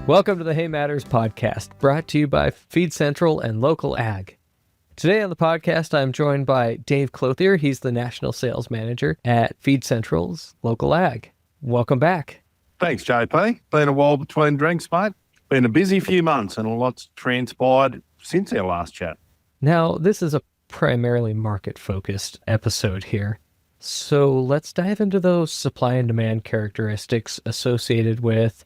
Welcome to the Hay Matters podcast, brought to you by Feed Central and LocalAg. Today on the podcast, I'm joined by Dave Clothier. He's the National Sales Manager at Feed Central's LocalAg. Welcome back. Thanks, JP. Been a while between drinks, mate. Been a busy few months and a lot's transpired since our last chat. Now, this is a primarily market-focused episode here. So let's dive into those supply and demand characteristics associated with,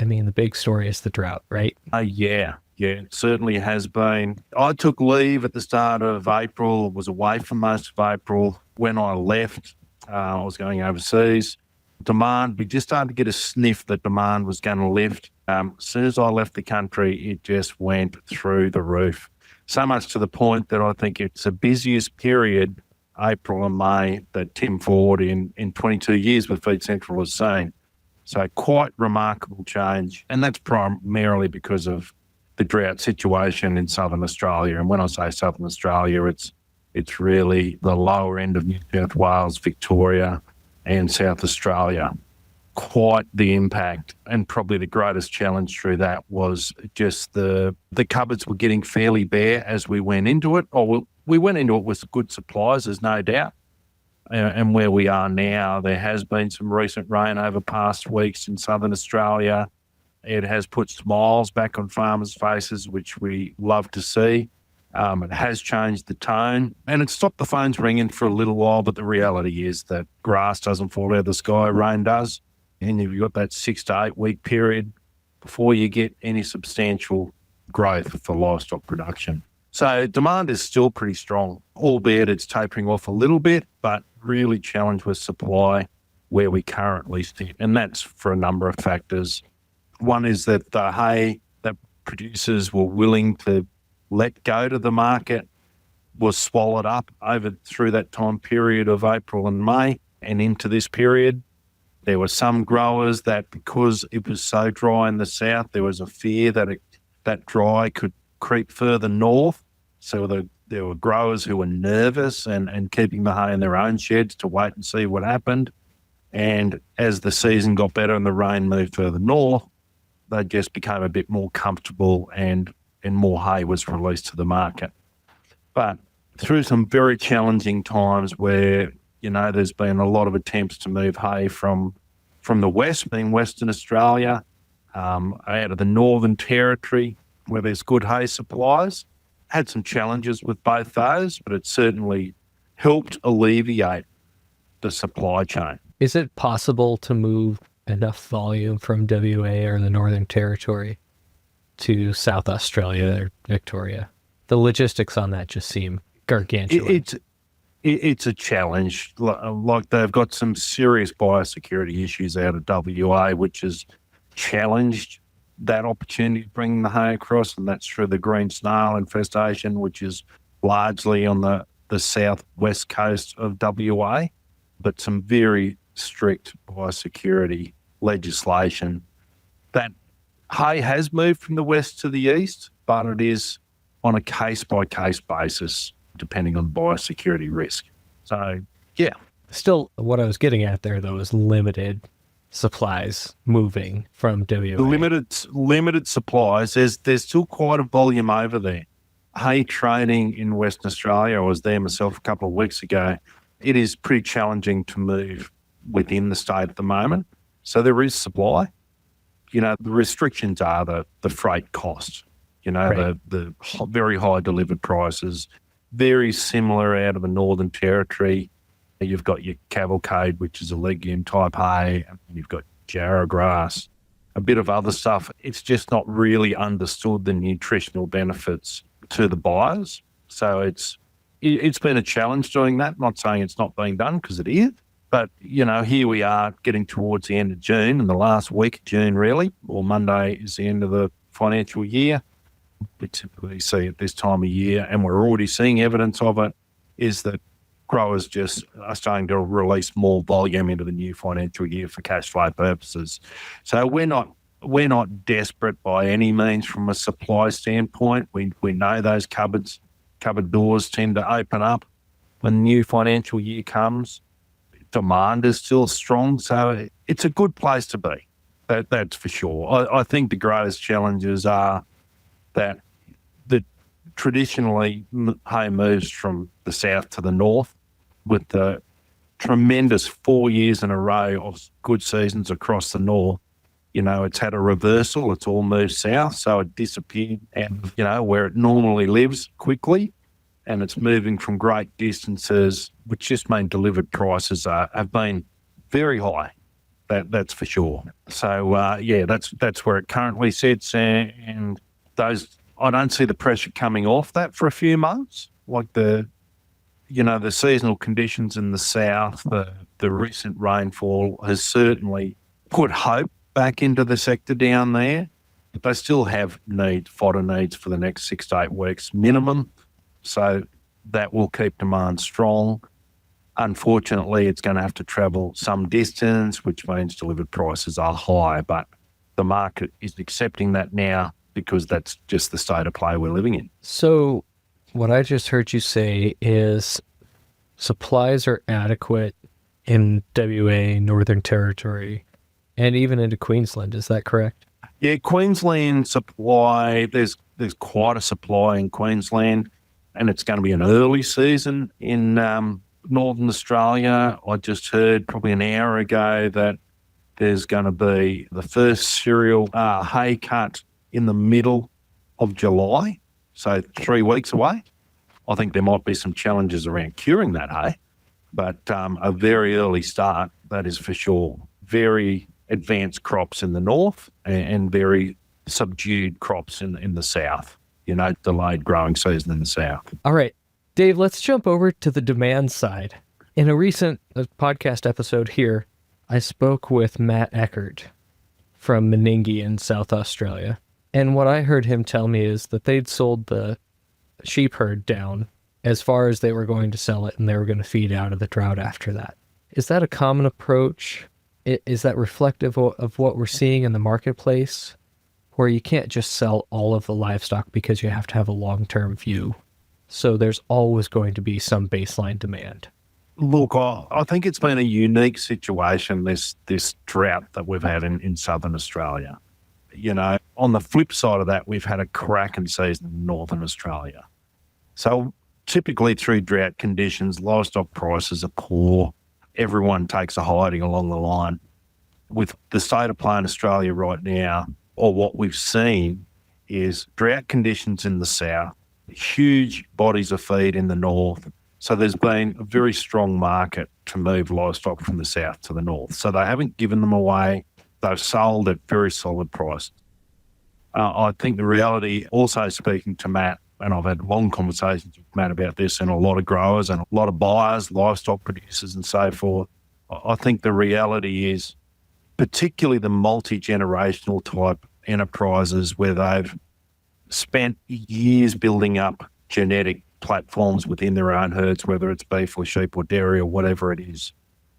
the big story is the drought, right? Yeah, it certainly has been. I took leave at the start of April, was away for most of April. When I left, I was going overseas. Demand, we just started to get a sniff that demand was going to lift. As soon as I left the country, it just went through the roof. So much to the point that I think it's the busiest period, April and May, that Tim Ford in 22 years with Feed Central has seen. So quite remarkable change. And that's primarily because of the drought situation in Southern Australia. And when I say Southern Australia, it's really the lower end of New South Wales, Victoria and South Australia. Quite the impact. And probably the greatest challenge through that was just the cupboards were getting fairly bare as we went into it. We went into it with good supplies, there's no doubt. And where we are now, there has been some recent rain over past weeks in Southern Australia. It has put smiles back on farmers' faces, which we love to see. It has changed the tone, and it stopped the phones ringing for a little while, but the reality is that grass doesn't fall out of the sky, rain does. And you've got that 6 to 8 week period before you get any substantial growth for livestock production. So demand is still pretty strong, albeit it's tapering off a little bit, but really challenged with supply where we currently sit. And that's for a number of factors. One is that the hay that producers were willing to let go to the market was swallowed up through that time period of April and May and into this period. There were some growers that, because it was so dry in the south, there was a fear that that dry could creep further north. So there were growers who were nervous and keeping the hay in their own sheds to wait and see what happened. And as the season got better and the rain moved further north, they just became a bit more comfortable and more hay was released to the market. But through some very challenging times where, there's been a lot of attempts to move hay from the west, being Western Australia, out of the Northern Territory, where there's good hay supplies. Had some challenges with both those, but it certainly helped alleviate the supply chain. Is it possible to move enough volume from WA or the Northern Territory to South Australia or Victoria? The logistics on that just seem gargantuan. It's a challenge. Like they've got some serious biosecurity issues out of WA, which has challenged that opportunity to bring the hay across, and that's through the green snail infestation, which is largely on the southwest coast of WA, but some very strict biosecurity legislation. That hay has moved from the west to the east, but it is on a case-by-case basis, depending on biosecurity risk. So, yeah. Still, what I was getting at there, though, is limited supplies moving from WA. Limited supplies. There's still quite a volume over there. Hay trading in Western Australia, I was there myself a couple of weeks ago. It is pretty challenging to move within the state at the moment. So there is supply. The restrictions are the freight cost. Right. The very high delivered prices, very similar out of the Northern Territory. You've got your cavalcade, which is a legume type hay, and you've got jarrah grass, a bit of other stuff. It's just not really understood the nutritional benefits to the buyers. So it's been a challenge doing that. I'm not saying it's not being done, because it is. But, here we are getting towards the end of June, and the last week of June really, or Monday is the end of the financial year. We typically see at this time of year, and we're already seeing evidence of it, is that growers just are starting to release more volume into the new financial year for cash flow purposes. So we're not desperate by any means from a supply standpoint. We know those cupboard doors tend to open up when the new financial year comes. Demand is still strong, so it's a good place to be. That's for sure. I think the greatest challenges are that traditionally hay moves from the south to the north with the tremendous 4 years in a row of good seasons across the north. It's had a reversal. It's all moved south. So it disappeared and, where it normally lives quickly, and it's moving from great distances, which just mean delivered prices have been very high. That's for sure. So, that's where it currently sits. And I don't see the pressure coming off that for a few months. Like the seasonal conditions in the south, the recent rainfall has certainly put hope back into the sector down there. But they still have fodder needs for the next 6 to 8 weeks minimum. So that will keep demand strong. Unfortunately, it's going to have to travel some distance, which means delivered prices are high. But the market is accepting that now because that's just the state of play we're living in. So what I just heard you say is supplies are adequate in WA, Northern Territory, and even into Queensland. Is that correct? Yeah, Queensland supply, there's quite a supply in Queensland, and it's going to be an early season in Northern Australia. I just heard probably an hour ago that there's going to be the first cereal hay cut in the middle of July, so 3 weeks away. I think there might be some challenges around curing that hay, but a very early start, that is for sure. Very advanced crops in the north and very subdued crops in the south, delayed growing season in the south. All right, Dave, let's jump over to the demand side. In a recent podcast episode here, I spoke with Matt Eckert from Meningie in South Australia. And what I heard him tell me is that they'd sold the sheep herd down as far as they were going to sell it, and they were going to feed out of the drought after that. Is that a common approach? Is that reflective of what we're seeing in the marketplace, where you can't just sell all of the livestock because you have to have a long-term view? So there's always going to be some baseline demand. Look, I think it's been a unique situation, this drought that we've had in Southern Australia. On the flip side of that, we've had a cracking season in Northern Australia. So typically through drought conditions, livestock prices are poor. Everyone takes a hiding along the line. With the state of play in Australia right now, or what we've seen, is drought conditions in the south, huge bodies of feed in the north. So there's been a very strong market to move livestock from the south to the north. So they haven't given them away. They've sold at very solid prices. I think the reality, also speaking to Matt, and I've had long conversations with Matt about this, and a lot of growers and a lot of buyers, livestock producers and so forth, I think the reality is, particularly the multi-generational type enterprises where they've spent years building up genetic platforms within their own herds, whether it's beef or sheep or dairy or whatever it is,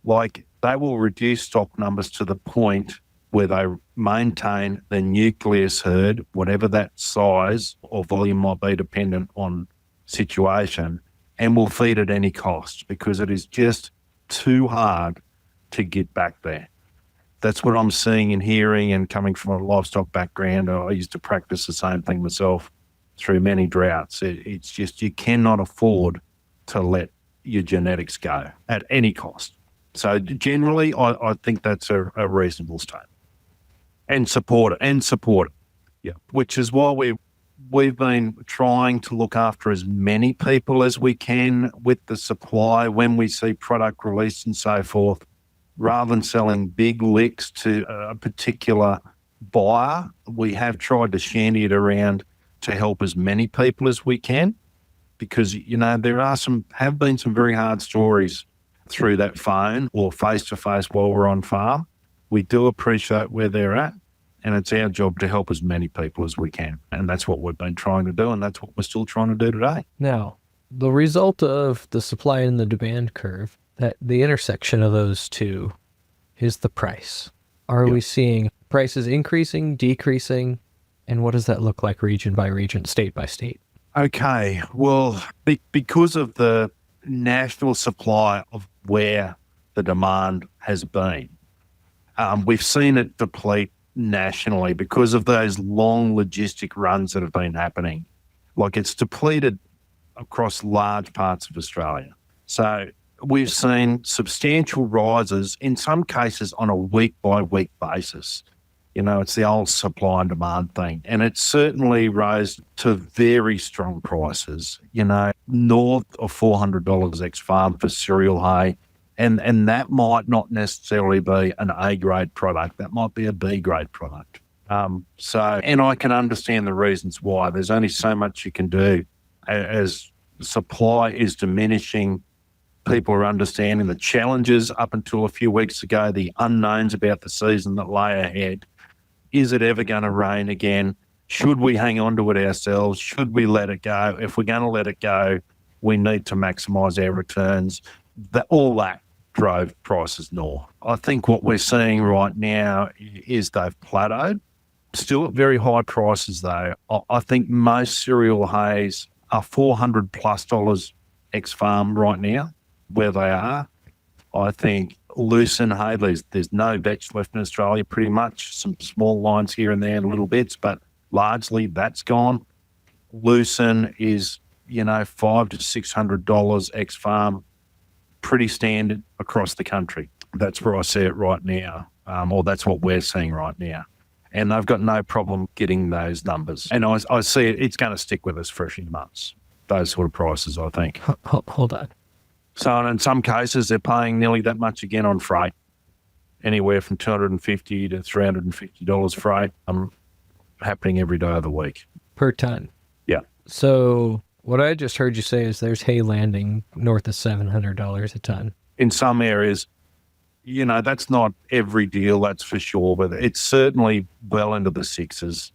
like they will reduce stock numbers to the point where they maintain the nucleus herd, whatever that size or volume might be dependent on situation, and will feed at any cost because it is just too hard to get back there. That's what I'm seeing and hearing, and coming from a livestock background, I used to practice the same thing myself through many droughts. It's just you cannot afford to let your genetics go at any cost. So generally, I think that's a reasonable statement. And support it. Yeah. Which is why we've been trying to look after as many people as we can with the supply when we see product release and so forth, rather than selling big licks to a particular buyer. We have tried to shanty it around to help as many people as we can, because, there have been some very hard stories through that phone or face-to-face while we're on farm. We do appreciate where they're at, and it's our job to help as many people as we can. And that's what we've been trying to do, and that's what we're still trying to do today. Now, the result of the supply and the demand curve, that the intersection of those two is the price. Are we seeing prices increasing, decreasing, and what does that look like region by region, state by state? Okay, well, because of the national supply of where the demand has been, we've seen it deplete nationally because of those long logistic runs that have been happening. Like it's depleted across large parts of Australia. So we've seen substantial rises, in some cases on a week-by-week basis. You know, it's the old supply and demand thing. And it certainly rose to very strong prices, you know, north of $400 ex-farm for cereal hay. And that might not necessarily be an A-grade product. That might be a B-grade product. And I can understand the reasons why. There's only so much you can do as supply is diminishing. People are understanding the challenges up until a few weeks ago, the unknowns about the season that lay ahead. Is it ever going to rain again? Should we hang on to it ourselves? Should we let it go? If we're going to let it go, we need to maximise our returns. All that drove prices north. I think what we're seeing right now is they've plateaued. Still at very high prices though. I think most cereal hays are $400+ ex-farm right now, where they are. I think lucerne hay, there's no vetch left in Australia pretty much. Some small lines here and there and little bits, but largely that's gone. Lucerne is, you know, $500 to $600 ex-farm, pretty standard across the country. That's where I see it right now, or that's what we're seeing right now. And they've got no problem getting those numbers. And I see it's going to stick with us for a few months, those sort of prices, I think. Hold on. So in some cases, they're paying nearly that much again on freight, anywhere from $250 to $350 freight, happening every day of the week. Per ton? Yeah. So what I just heard you say is there's hay landing north of $700 a ton. In some areas, you know, that's not every deal, that's for sure, but it's certainly well into the sixes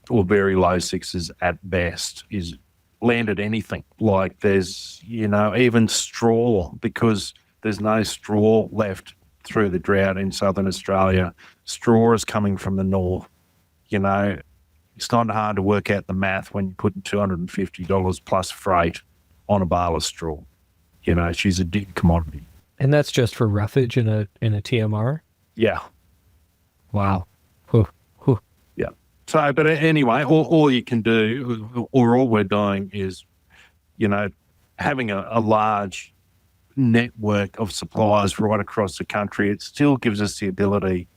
or very low sixes at best is landed anything. Like there's, you know, even straw, because there's no straw left through the drought in southern Australia. Straw is coming from the north. You know, it's not hard to work out the math when you're putting $250 plus freight on a bale of straw. You know, she's a big commodity. And that's just for roughage in a TMR? Yeah. Wow. Yeah. So, but anyway, all you can do, or all we're doing is, you know, having a large network of suppliers right across the country. It still gives us the ability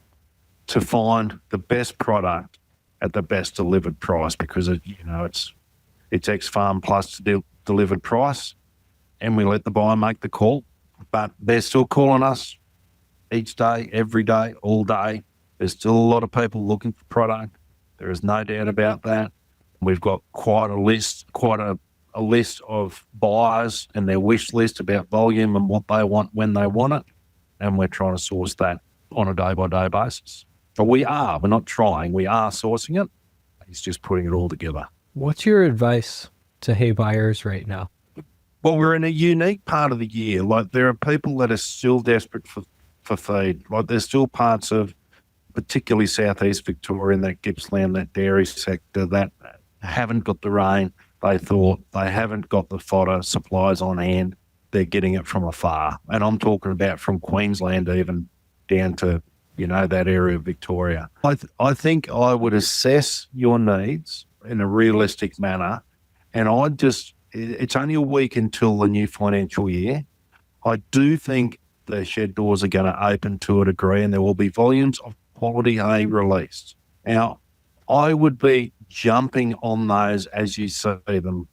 to find the best product at the best delivered price, because you know it's ex-farm plus delivered price, and we let the buyer make the call. But they're still calling us each day, every day, all day. There's still a lot of people looking for product. There is no doubt about that. We've got quite a list of buyers and their wish list about volume and what they want when they want it, and we're trying to source that on a day-by-day basis. But we're not trying, we are sourcing it. It's just putting it all together. What's your advice to hay buyers right now? Well, we're in a unique part of the year. Like, there are people that are still desperate for feed. Like, there's still parts of particularly southeast Victoria and that Gippsland, that dairy sector, that haven't got the rain they thought. They haven't got the fodder supplies on hand. They're getting it from afar. And I'm talking about from Queensland even down to, you know, that area of Victoria. I think I would assess your needs in a realistic manner, and it's only a week until the new financial year. I do think the shed doors are going to open to a degree, and there will be volumes of quality hay released. Now, I would be jumping on those as you see them.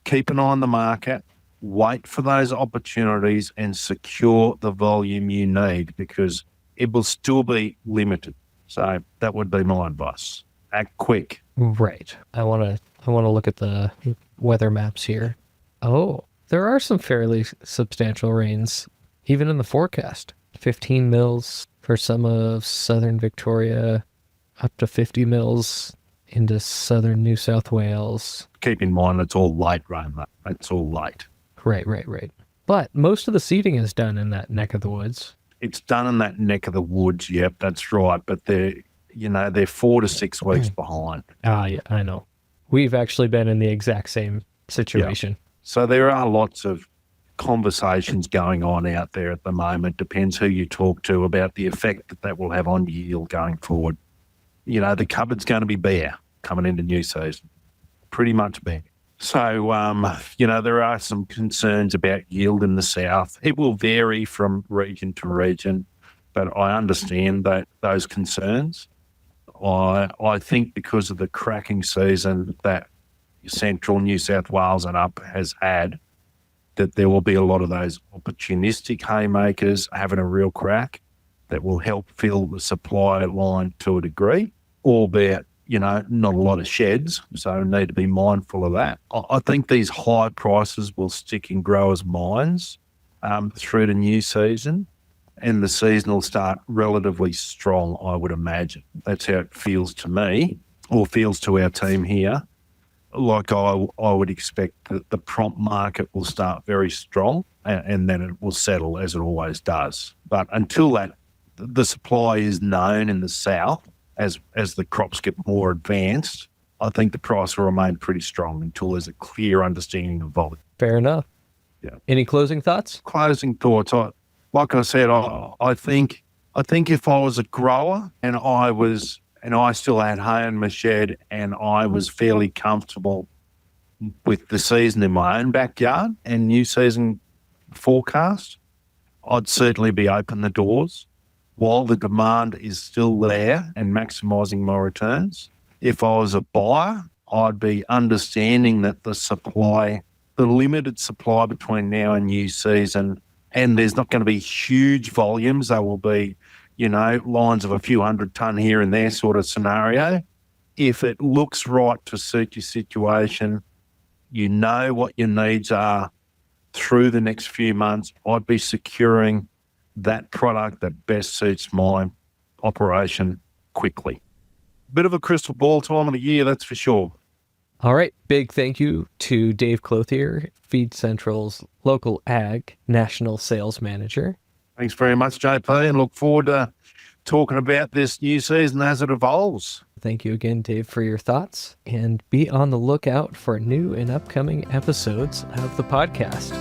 Keep an eye on the market, wait for those opportunities, and secure the volume you need, because it will still be limited. So that would be my advice. Act quick. Right. I want to look at the weather maps here. Oh, there are some fairly substantial rains, even in the forecast. 15 mils for some of southern Victoria, up to 50 mils into southern New South Wales. Keep in mind, it's all light rain, though. It's all light. Right. But most of the seeding is done in that neck of the woods. It's done in that neck of the woods, yep, that's right. But they're 4 to 6 weeks behind. Yeah, I know. We've actually been in the exact same situation. Yeah. So there are lots of conversations going on out there at the moment. Depends who you talk to about the effect that will have on yield going forward. the cupboard's going to be bare coming into new season, pretty much bare. So, there are some concerns about yield in the south. It will vary from region to region, but I understand those concerns. I think because of the cracking season that central New South Wales and up has had, that there will be a lot of those opportunistic haymakers having a real crack that will help fill the supply line to a degree, albeit, not a lot of sheds, so need to be mindful of that. I think these high prices will stick in growers' minds through the new season, and the season will start relatively strong, I would imagine. That's how it feels to me, or feels to our team here. Like I would expect that the prompt market will start very strong and then it will settle as it always does. But until the supply is known in the south, as the crops get more advanced, I think the price will remain pretty strong until there's a clear understanding of volume. Fair enough. Yeah. Any closing thoughts? Closing thoughts. Like I said, I think if I was a grower and I still had hay in my shed and I was fairly comfortable with the season in my own backyard and new season forecast, I'd certainly be open the doors while the demand is still there and maximising my returns. If I was a buyer, I'd be understanding that the limited supply between now and new season, and there's not going to be huge volumes. There will be lines of a few 100 tonne here and there sort of scenario. If it looks right to suit your situation, what your needs are through the next few months, I'd be securing that product that best suits my operation quickly. Bit of a crystal ball time of the year, that's for sure. All right. Big thank you to Dave Clothier, Feed Central's Local Ag National Sales Manager. Thanks very much, JP, and look forward to talking about this new season as it evolves. Thank you again, Dave, for your thoughts, and be on the lookout for new and upcoming episodes of the podcast.